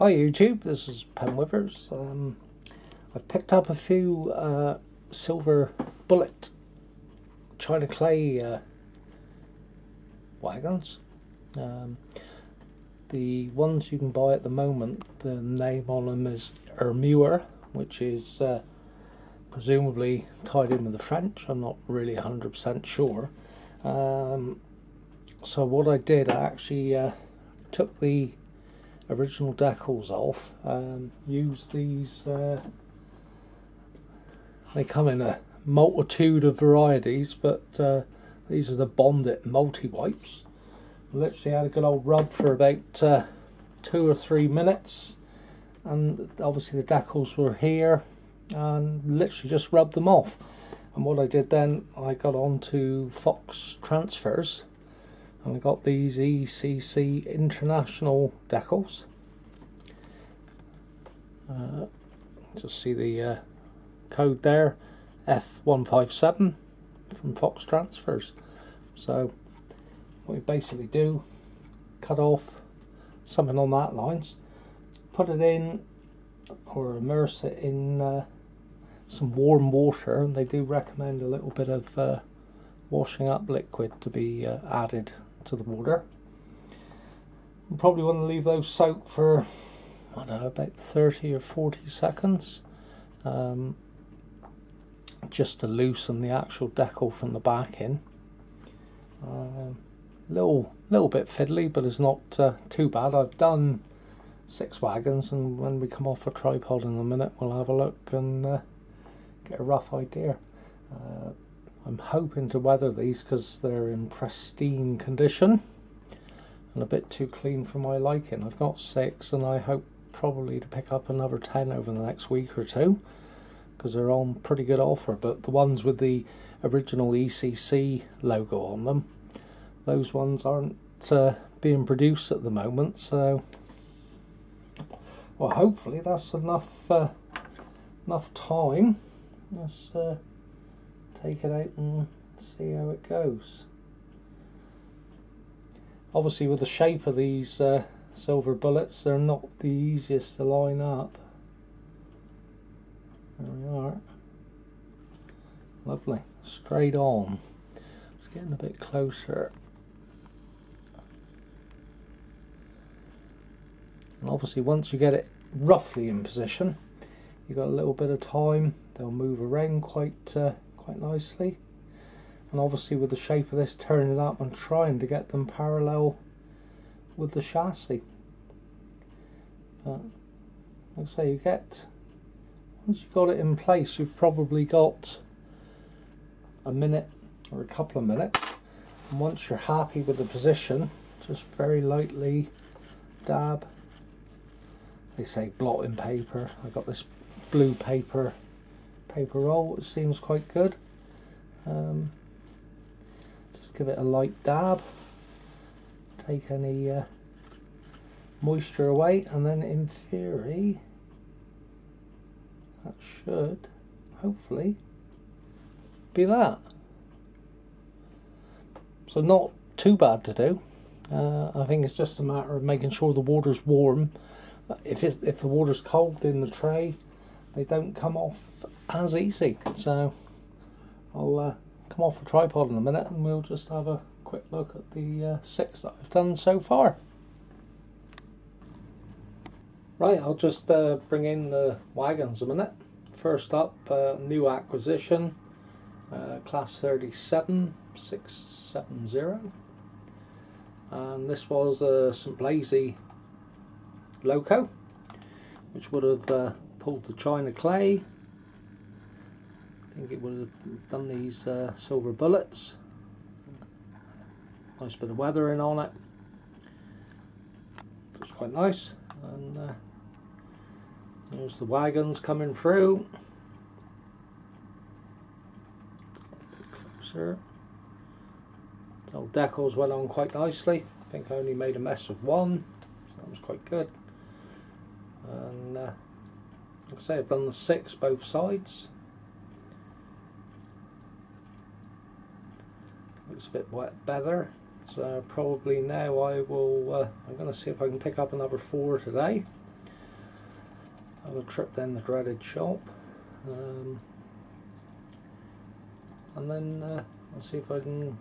Hi YouTube, this is Pen Withers. I've picked up a few silver bullet China clay wagons. The ones you can buy at the moment, the name on them is Ermure, which is presumably tied in with the French. I'm not really 100% sure. So what I did, I actually took the original decals off and used these. They come in a multitude of varieties, but these are the Bondit multi-wipes. Literally had a good old rub for about 2 or 3 minutes, and obviously the decals were here, and literally just rubbed them off. And what I did then, I got onto Fox transfers, and I got these ECC International decals. Just see the code there, F157 from Fox transfers. So what we basically do, cut off something on that lines, put it in or immerse it in some warm water, and they do recommend a little bit of washing up liquid to be added to the water. You probably want to leave those soak for, I don't know, about 30 or 40 seconds, just to loosen the actual decal from the back in. Little bit fiddly, but it's not too bad. I've done 6 wagons, and when we come off a tripod in a minute, we'll have a look and get a rough idea. I'm hoping to weather these because they're in pristine condition and a bit too clean for my liking. I've got 6, and I hope probably to pick up another 10 over the next week or two, because they're on pretty good offer. But the ones with the original ECC logo on them, those ones aren't being produced at the moment, so well, hopefully that's enough time. Let's take it out and see how it goes. Obviously, with the shape of these silver bullets, they're not the easiest to line up. There we are. Lovely. Straight on. It's getting a bit closer. And obviously, once you get it roughly in position, you've got a little bit of time. They'll move around quite nicely. And obviously, with the shape of this, turning up and trying to get them parallel with the chassis. But like I say, you get, once you've got it in place, you've probably got a minute or a couple of minutes. And once you're happy with the position, just very lightly dab. They say blotting paper. I got this blue paper roll, which seems quite good. Just give it a light dab, take any moisture away, and then in theory that should hopefully be that. So not too bad to do. I think it's just a matter of making sure the water's warm. If the water's cold in the tray, they don't come off as easy. So I'll come off the tripod in a minute, and we'll just have a quick look at the 6 that I've done so far. Right, I'll just bring in the wagons a minute. First up, new acquisition, class 37 670, and this was a St. Blazey loco, which would have pulled the China clay. I think it would have done these silver bullets. Nice bit of weathering on it. It's quite nice. And there's the wagons coming through. A bit closer. The old decals went on quite nicely. I think I only made a mess of one, so that was quite good. And like I say, I've done the 6 both sides. Looks a bit better. So probably now I will, I'm going to see if I can pick up another 4 today. have a trip down the dreaded shop, and then I'll see if I can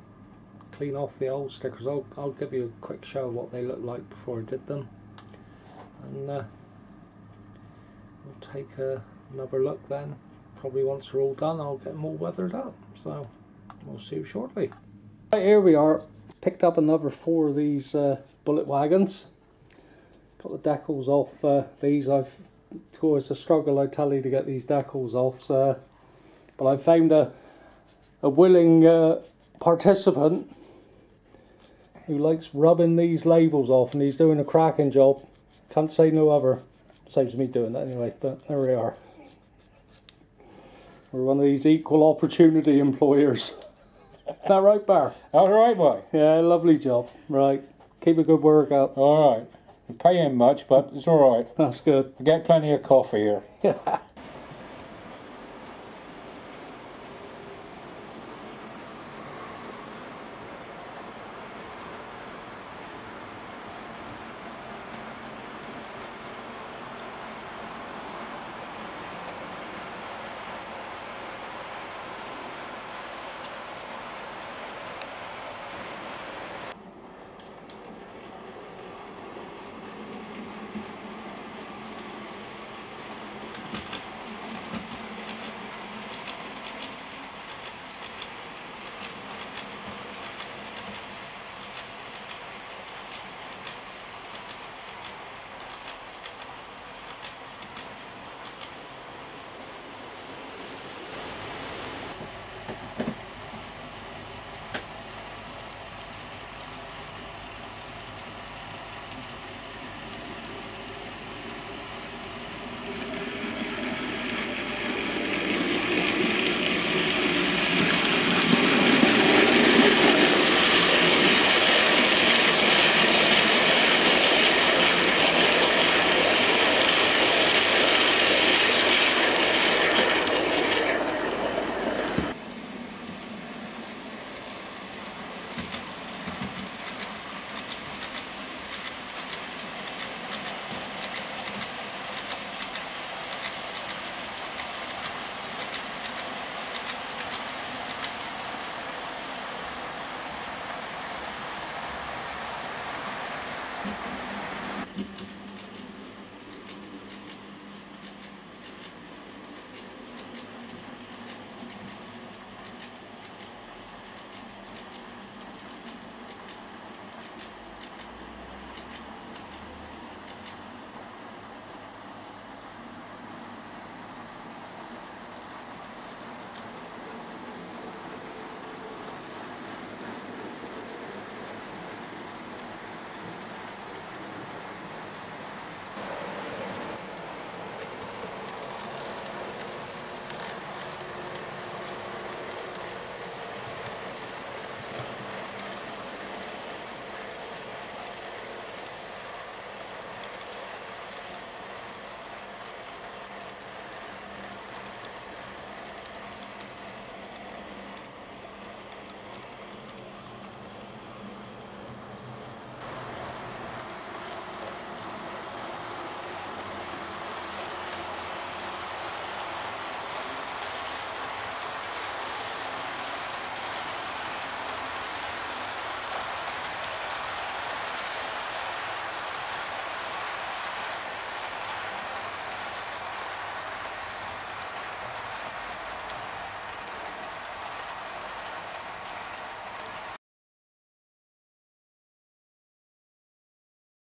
clean off the old stickers. I'll give you a quick show of what they look like before I did them, and we'll take another look then. Probably once they're all done, I'll get them all weathered up, so we'll see you shortly. Right, here we are. Picked up another 4 of these bullet wagons. Got the decals off these. It's a struggle, I tell you, to get these decals off, so, but I found a willing participant who likes rubbing these labels off, and he's doing a cracking job. Can't say no other. Saves me doing that anyway, but there we are. We're one of these equal opportunity employers. Is that right, Bar? All right, boy. Yeah, lovely job. Right. Keep a good work up. All right. I'm paying much, but it's all right. That's good. I get plenty of coffee here.